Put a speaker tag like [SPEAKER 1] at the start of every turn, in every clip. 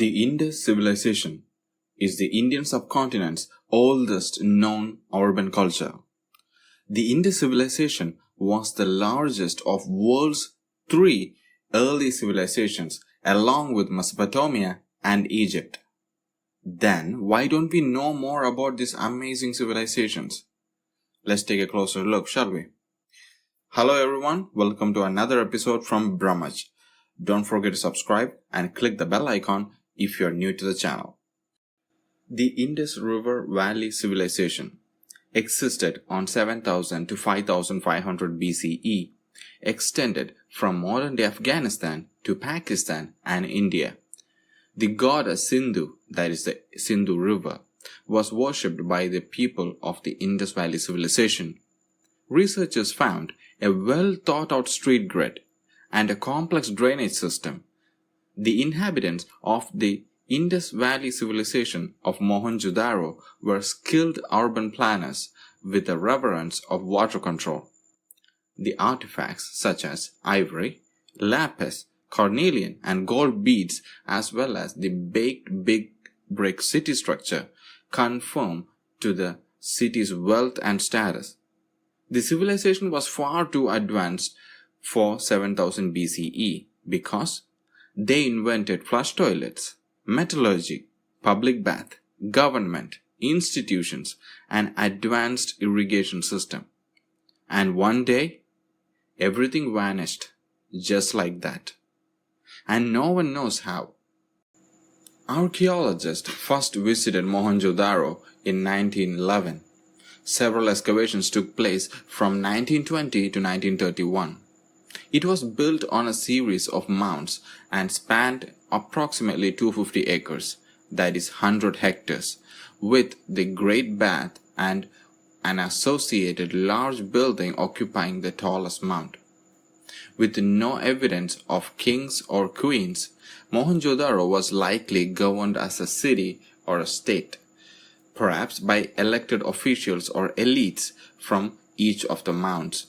[SPEAKER 1] The Indus civilization is the Indian subcontinent's oldest known urban culture. The Indus civilization was the largest of world's three early civilizations along with Mesopotamia and Egypt. Then why don't we know more about these amazing civilizations? Let's take a closer look, shall we? Hello everyone, welcome to another episode from Brahmaj. Don't forget to subscribe and click the bell icon if you are new to the channel. The Indus River Valley civilization existed on 7000 to 5500 BCE, extended from modern-day Afghanistan to Pakistan and India. The goddess Sindhu, that is the Sindhu River, was worshipped by the people of the Indus Valley civilization. Researchers found a well-thought-out street grid and a complex drainage system. The inhabitants of the Indus Valley civilization of Mohenjo-Daro were skilled urban planners with a reverence of water control. The artifacts such as ivory, lapis, cornelian and gold beads as well as the baked big brick city structure conform to the city's wealth and status. The civilization was far too advanced for 7000 BCE because they invented flush toilets, metallurgy, public bath, government, institutions, and advanced irrigation system. And one day, everything vanished just like that. And no one knows how. Archaeologists first visited Mohenjo-Daro in 1911. Several excavations took place from 1920 to 1931. It was built on a series of mounds and spanned approximately 250 acres, that is 100 hectares, with the Great Bath and an associated large building occupying the tallest mound. With no evidence of kings or queens, Mohenjo-Daro was likely governed as a city or a state, perhaps by elected officials or elites from each of the mounds.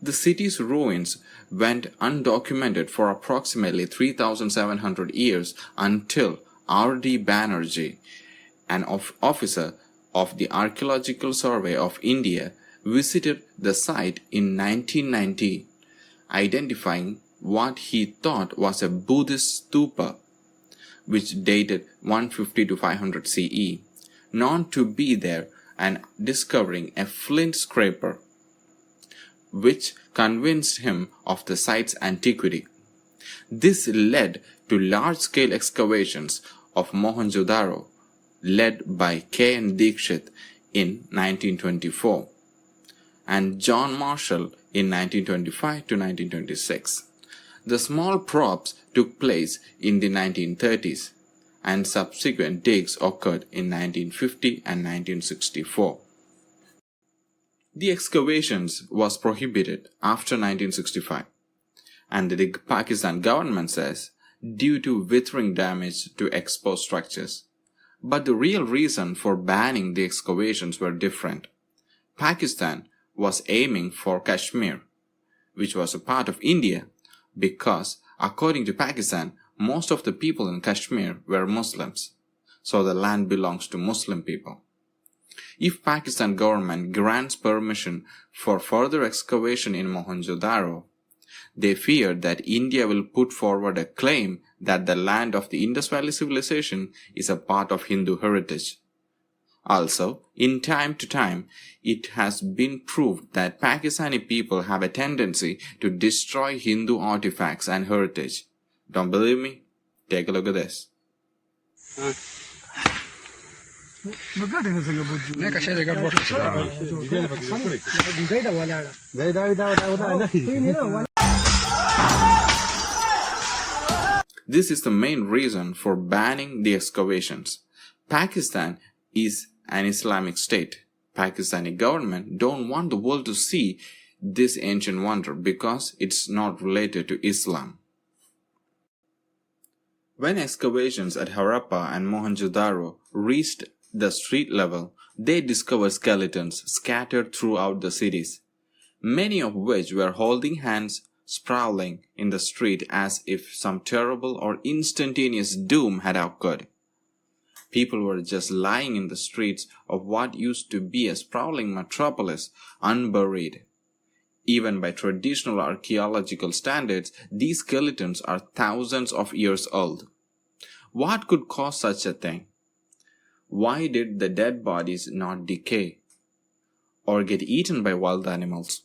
[SPEAKER 1] The city's ruins went undocumented for approximately 3,700 years until R.D. Banerjee, an officer of the Archaeological Survey of India, visited the site in 1990, identifying what he thought was a Buddhist stupa, which dated 150 to 500 CE, known to be there, and discovering a flint scraper, which convinced him of the site's antiquity. This led to large-scale excavations of Mohenjodaro, led by K. N. Dikshit in 1924 and John Marshall in 1925 to 1926. The small probes took place in the 1930s, and subsequent digs occurred in 1950 and 1964. The excavations was prohibited after 1965, and the Pakistan government says due to withering damage to exposed structures. But the real reason for banning the excavations were different. Pakistan was aiming for Kashmir, which was a part of India, because according to Pakistan, most of the people in Kashmir were Muslims, so the land belongs to Muslim people. If Pakistan government grants permission for further excavation in Mohenjo-Daro, they fear that India will put forward a claim that the land of the Indus Valley civilization is a part of Hindu heritage. Also, in time to time, it has been proved that Pakistani people have a tendency to destroy Hindu artifacts and heritage. Don't believe me? Take a look at this. This is the main reason for banning the excavations. Pakistan is an Islamic state. Pakistani government don't want the world to see this ancient wonder because it's not related to Islam. When excavations at Harappa and Mohenjodaro reached the street level, they discovered skeletons scattered throughout the cities, many of which were holding hands, sprawling in the street as if some terrible or instantaneous doom had occurred. People were just lying in the streets of what used to be a sprawling metropolis, unburied. Even by traditional archaeological standards, these skeletons are thousands of years old. What could cause such a thing? Why did the dead bodies not decay or get eaten by wild animals?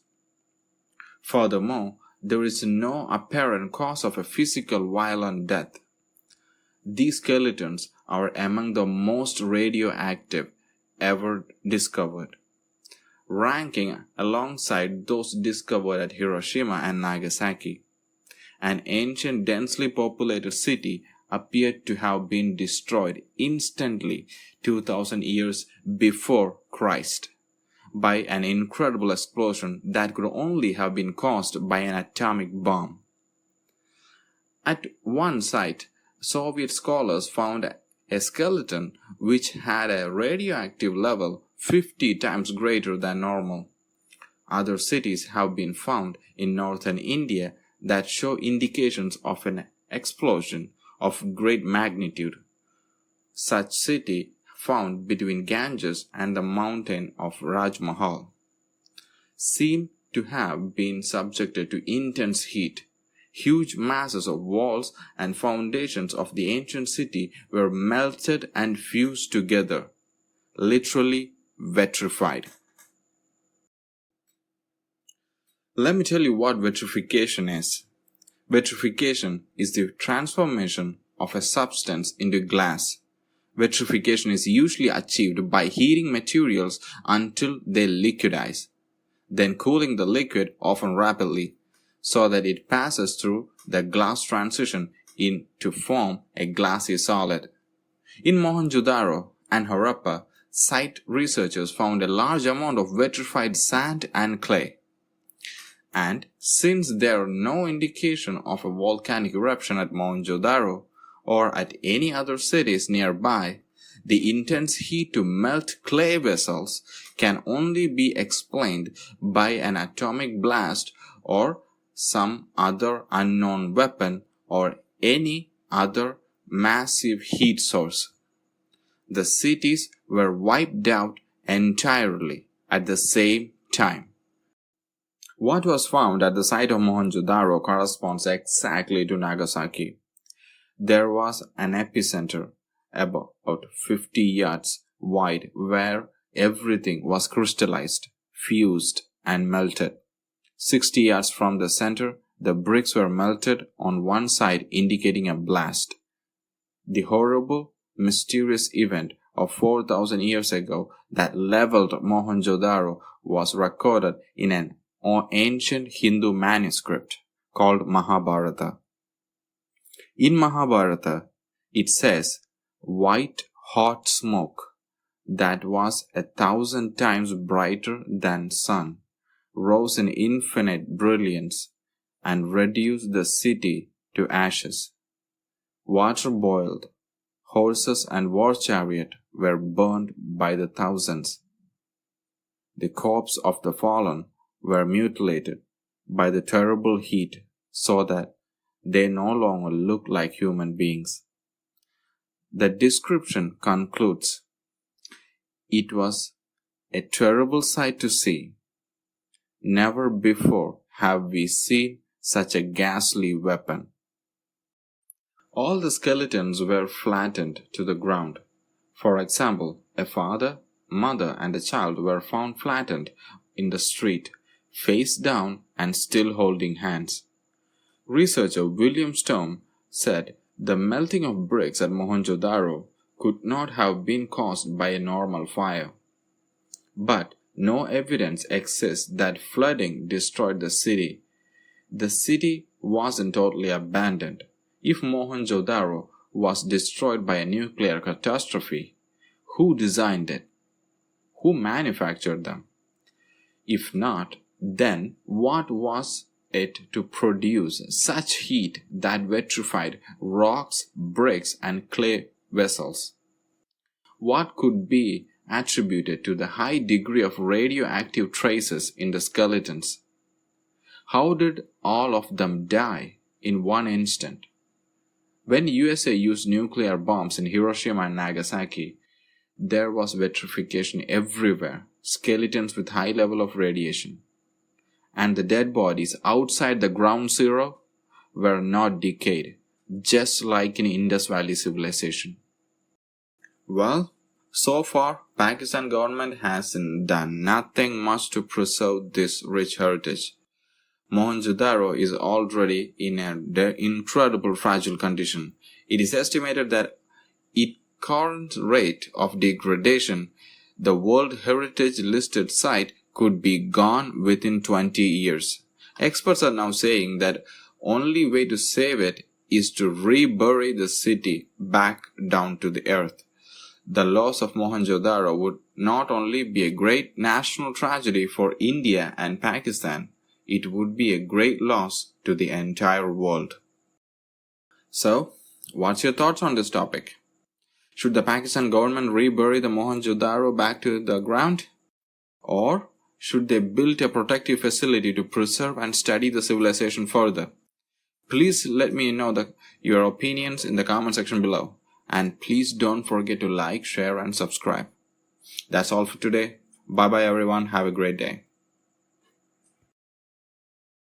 [SPEAKER 1] Furthermore, there is no apparent cause of a physical violent death. These skeletons are among the most radioactive ever discovered, ranking alongside those discovered at Hiroshima and Nagasaki. An ancient densely populated city appeared to have been destroyed instantly 2000 years before Christ by an incredible explosion that could only have been caused by an atomic bomb. At one site, Soviet scholars found a skeleton which had a radioactive level 50 times greater than normal. Other cities have been found in northern India that show indications of an explosion of great magnitude. Such city found between Ganges and the mountain of Rajmahal seem to have been subjected to intense heat. Huge masses of walls and foundations of the ancient city were melted and fused together, literally vitrified. Let me tell you what vitrification is. Vitrification is the transformation of a substance into glass. Vitrification is usually achieved by heating materials until they liquidize, then cooling the liquid often rapidly, so that it passes through the glass transition to form a glassy solid. In Mohenjo-Daro and Harappa, site researchers found a large amount of vitrified sand and clay. And since there are no indication of a volcanic eruption at Mohenjo-Daro or at any other cities nearby, the intense heat to melt clay vessels can only be explained by an atomic blast or some other unknown weapon or any other massive heat source. The cities were wiped out entirely at the same time. What was found at the site of Mohenjo-Daro corresponds exactly to Nagasaki. There was an epicenter about 50 yards wide where everything was crystallized, fused, and melted. 60 yards from the center, the bricks were melted on one side, indicating a blast. The horrible, mysterious event of 4,000 years ago that leveled Mohenjo-Daro was recorded in an ancient Hindu manuscript called Mahabharata. In Mahabharata, it says, white hot smoke that was 1,000 times brighter than sun rose in infinite brilliance and reduced the city to ashes. Water boiled, horses and war chariot were burned by the thousands. The corpses of the fallen were mutilated by the terrible heat so that they no longer looked like human beings. The description concludes, it was a terrible sight to see. Never before have we seen such a ghastly weapon. All the skeletons were flattened to the ground. For example, a father, mother, and a child were found flattened in the street, face down and still holding hands. Researcher William Storm said the melting of bricks at Mohenjo-Daro could not have been caused by a normal fire. But no evidence exists that flooding destroyed the city. The city wasn't totally abandoned. If Mohenjo-Daro was destroyed by a nuclear catastrophe, who designed it? Who manufactured them? If not, then what was it to produce such heat that vitrified rocks, bricks, and clay vessels? What could be attributed to the high degree of radioactive traces in the skeletons? How did all of them die in one instant? When USA used nuclear bombs in Hiroshima and Nagasaki, there was vitrification everywhere, skeletons with high level of radiation. And the dead bodies outside the ground zero were not decayed, just like in Indus Valley civilization. Well, so far, Pakistan government has done nothing much to preserve this rich heritage. Mohenjo-Daro is already in an incredible fragile condition. It is estimated that its current rate of degradation, the World Heritage listed site could be gone within 20 years. Experts are now saying that only way to save it is to rebury the city back down to the earth. The loss of Mohenjo-Daro would not only be a great national tragedy for India and Pakistan, it would be a great loss to the entire world. So, what's your thoughts on this topic? Should the Pakistan government rebury the Mohenjo-Daro back to the ground? Or should they build a protective facility to preserve and study the civilization further? Please let me know your opinions in the comment section below. And please don't forget to like, share and subscribe. That's all for today. Bye bye everyone. Have a great day.